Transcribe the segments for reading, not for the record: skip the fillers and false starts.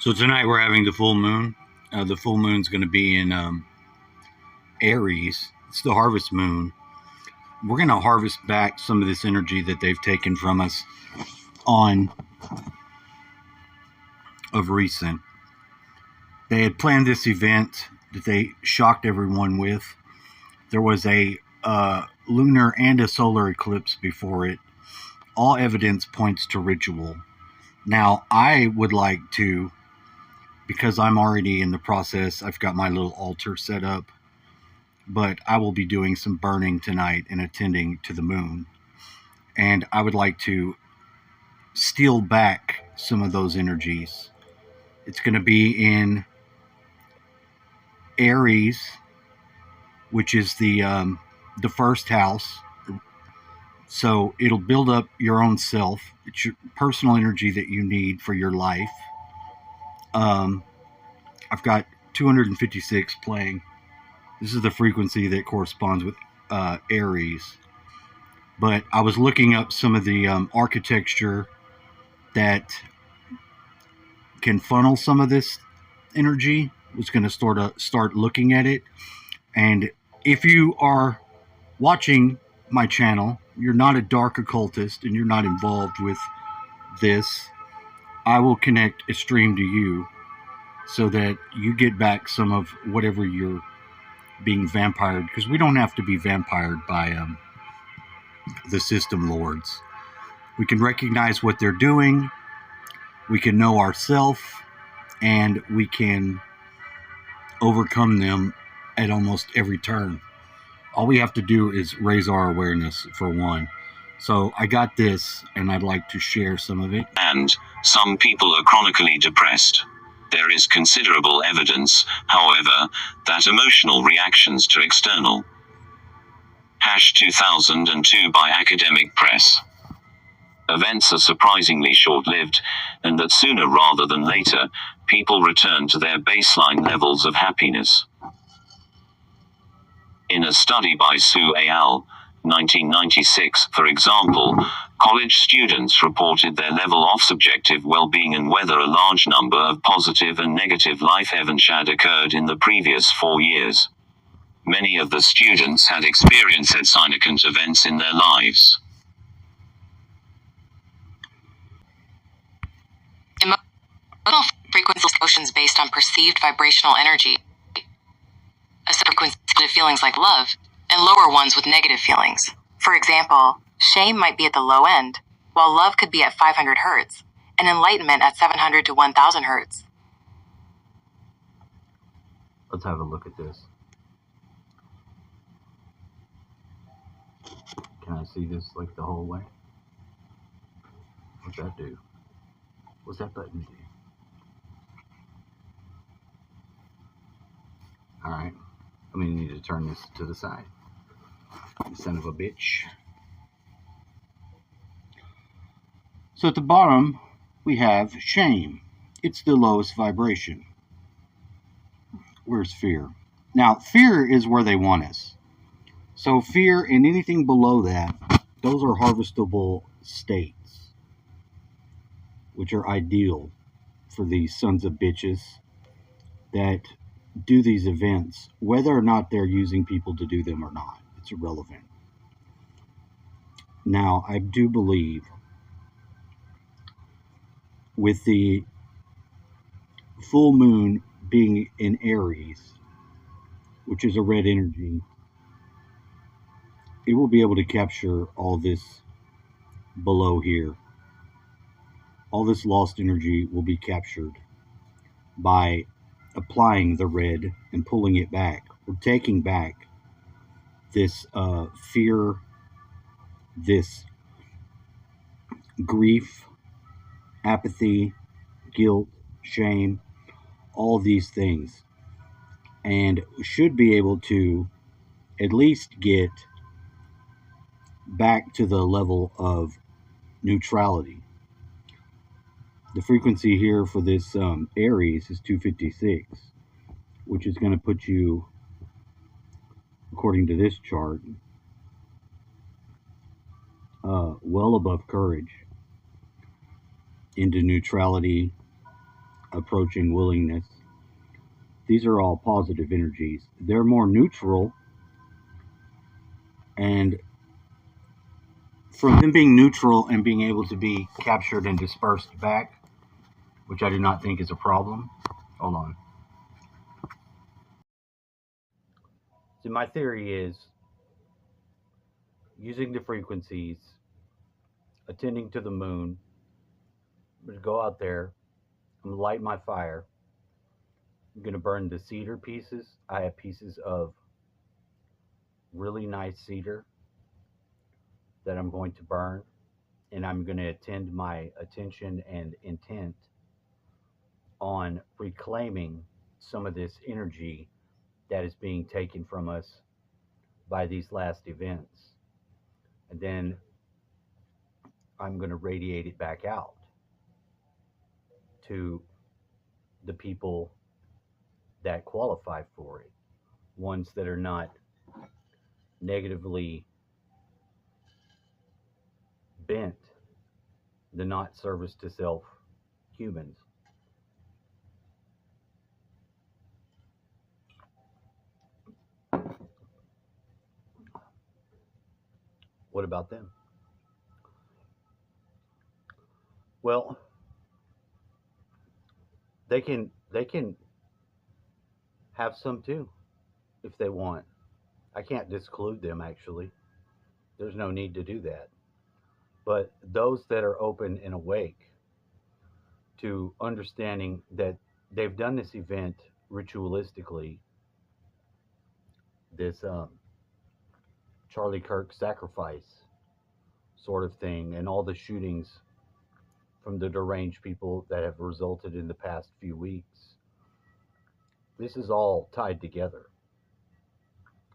So tonight we're having the full moon. The full moon's going to be in Aries. It's the harvest moon. We're going to harvest back some of this energy that they've taken from us on of recent. They had planned this event that they shocked everyone with. There was a lunar and a solar eclipse before it. All evidence points to ritual. Now, I would like to, because I'm already in the process, I've got my little altar set up, but I will be doing some burning tonight and attending to the moon. And I would like to steal back some of those energies. It's going to be in Aries, which is the first house. So it'll build up your own self. It's your personal energy that you need for your life. I've got 256 playing. This is the frequency that corresponds with Aries. But I was looking up some of the architecture that can funnel some of this energy. Was going to start looking at it. And if you are watching my channel, you're not a dark occultist and you're not involved with this, I will connect a stream to you so that you get back some of whatever you're being vampired, because we don't have to be vampired by the system lords. We can recognize what they're doing, we can know ourselves, and we can overcome them at almost every turn. All we have to do is raise our awareness, for one. So I got this, and I'd like to share some of it. And some people are chronically depressed. There is considerable evidence, however, that emotional reactions to external #2002 by academic press events are surprisingly short-lived, and that sooner rather than later, people return to their baseline levels of happiness. In a study by Su et al., 1996, for example, college students reported their level of subjective well-being and whether a large number of positive and negative life events had occurred in the previous 4 years. Many of the students had experienced significant events in their lives. Emotional frequency emotions based on perceived vibrational energy. A frequency of feelings like love, and lower ones with negative feelings. For example, shame might be at the low end, while love could be at 500 Hz, and enlightenment at 700 to 1000 Hz. Let's have a look at this. Can I see this like the whole way? What's that do? What's that button do? Alright, I'm going to need to turn this to the side. You son of a bitch. So at the bottom, we have shame. It's the lowest vibration. Where's fear? Now, fear is where they want us. So fear and anything below that, those are harvestable states, which are ideal for these sons of bitches that do these events, whether or not they're using people to do them or not. It's irrelevant. Now, I do believe with the full moon being in Aries, which is a red energy, it will be able to capture all this below here. All this lost energy will be captured by applying the red and pulling it back. We're taking back this fear, this grief, apathy, guilt, shame, all these things, and should be able to at least get back to the level of neutrality. The frequency here for this Aries is 256, which is going to put you, according to this chart, well above courage, into neutrality, approaching willingness. These are all positive energies. They're more neutral, and from them being neutral and being able to be captured and dispersed back, which I do not think is a problem. Hold on. So my theory is using the frequencies, attending to the moon, I'm gonna go out there, I'm gonna light my fire, I'm gonna burn the cedar pieces. I have pieces of really nice cedar that I'm going to burn, and I'm going to attend my attention and intent on reclaiming some of this energy that is being taken from us by these last events. And then I'm going to radiate it back out to the people that qualify for it, ones that are not negatively bent, the not service to self humans. What about them? Well, they can have some too if they want. I can't disclude them actually. There's no need to do that. But those that are open and awake to understanding that they've done this event ritualistically, this Charlie Kirk sacrifice sort of thing, and all the shootings from the deranged people that have resulted in the past few weeks, this is all tied together.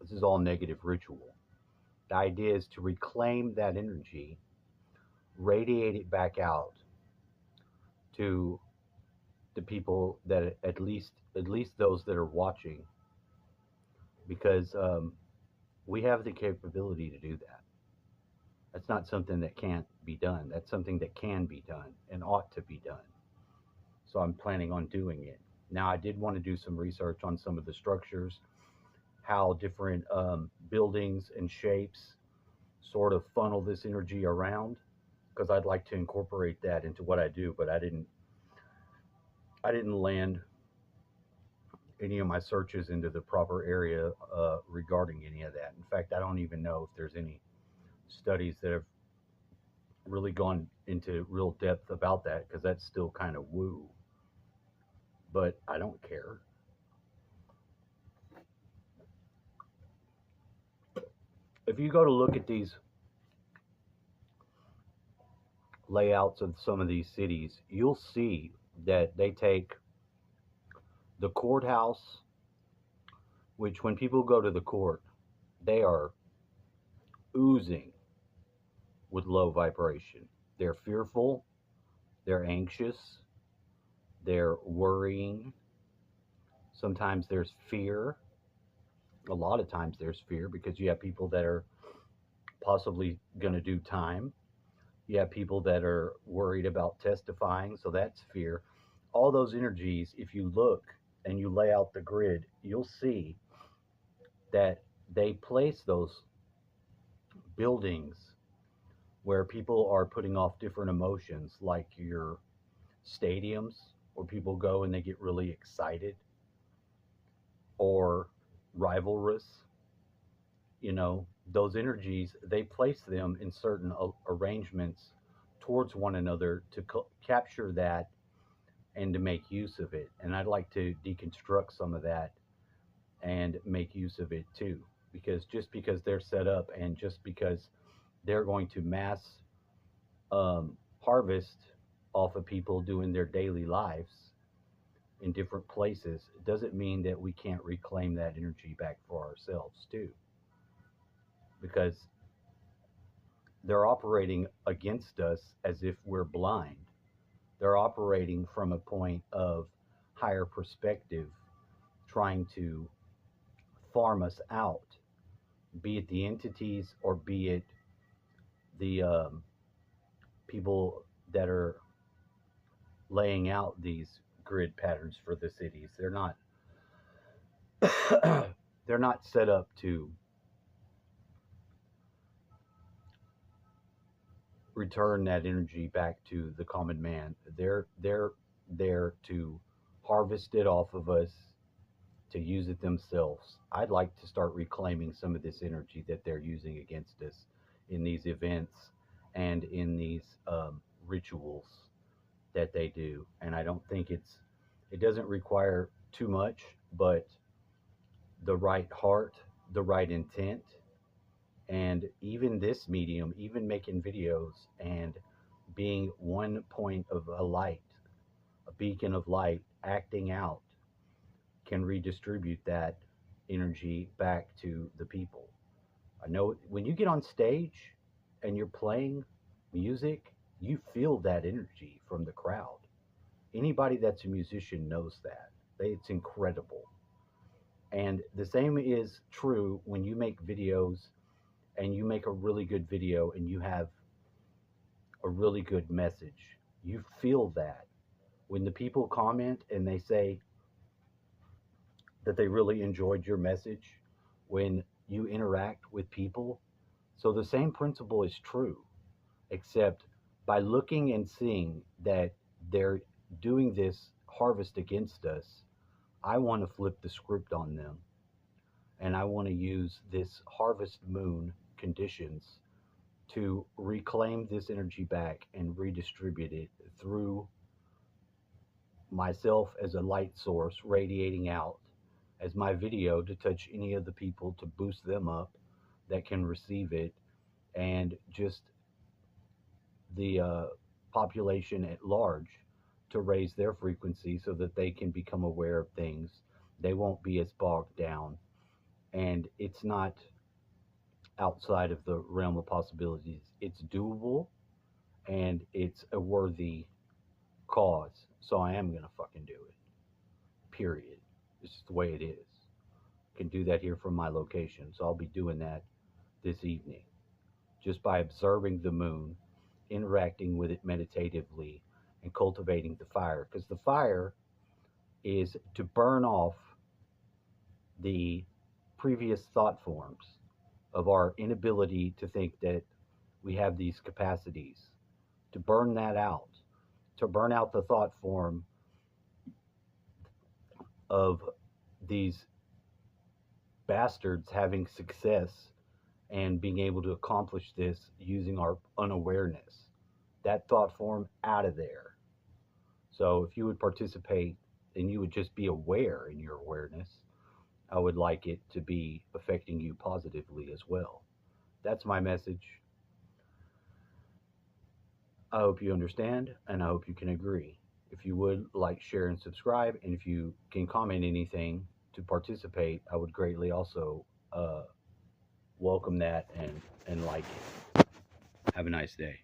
This is all negative ritual. The idea is to reclaim that energy, radiate it back out to the people that at least those that are watching, because we have the capability to do that. That's not something that can't be done. That's something that can be done and ought to be done. So I'm planning on doing it. Now, I did want to do some research on some of the structures, how different buildings and shapes sort of funnel this energy around, because I'd like to incorporate that into what I do, but I didn't land any of my searches into the proper area regarding any of that. In fact, I don't even know if there's any studies that have really gone into real depth about that, because that's still kind of woo. But I don't care. If you go to look at these layouts of some of these cities, you'll see that they take the courthouse, which when people go to the court, they are oozing with low vibration. They're fearful, they're anxious, they're worrying. Sometimes there's fear. A lot of times there's fear because you have people that are possibly going to do time. You have people that are worried about testifying, so that's fear. All those energies, if you look and you lay out the grid, you'll see that they place those buildings where people are putting off different emotions, like your stadiums, where people go and they get really excited, or rivalrous. Those energies, they place them in certain arrangements towards one another to capture that and to make use of it. And I'd like to deconstruct some of that and make use of it too. Because just because they're set up and just because they're going to mass harvest off of people doing their daily lives in different places doesn't mean that we can't reclaim that energy back for ourselves too. Because they're operating against us as if we're blind. They're operating from a point of higher perspective, trying to farm us out, be it the entities or be it the people that are laying out these grid patterns for the cities. They're not they're not set up to return that energy back to the common man. They're there to harvest it off of us, to use it themselves. I'd like to start reclaiming some of this energy that they're using against us in these events and in these rituals that they do. And I don't think it doesn't require too much, but the right heart, the right intent, and even this medium, even making videos and being one point of a light, a beacon of light, acting out, can redistribute that energy back to the people. I know when you get on stage and you're playing music, you feel that energy from the crowd. Anybody that's a musician knows that. It's incredible. And the same is true when you make videos and you make a really good video and you have a really good message. You feel that. When the people comment and they say that they really enjoyed your message, when you interact with people. So the same principle is true, except by looking and seeing that they're doing this harvest against us, I want to flip the script on them. And I want to use this harvest moon conditions to reclaim this energy back and redistribute it through myself as a light source radiating out as my video to touch any of the people, to boost them up that can receive it, and just the population at large to raise their frequency so that they can become aware of things. They won't be as bogged down, and it's not outside of the realm of possibilities. It's doable, and it's a worthy cause. So I am gonna fucking do it. Period. It's just the way it is. Can do that here from my location. So I'll be doing that this evening just by observing the moon, interacting with it meditatively, and cultivating the fire. Because the fire is to burn off the previous thought forms of our inability to think that we have these capacities, to burn that out, to burn out the thought form of these bastards having success and being able to accomplish this using our unawareness. That thought form out of there. So if you would participate and you would just be aware in your awareness, I would like it to be affecting you positively as well. That's my message. I hope you understand, and I hope you can agree. If you would like, share, and subscribe, and if you can comment anything to participate, I would greatly also welcome that and like it. Have a nice day.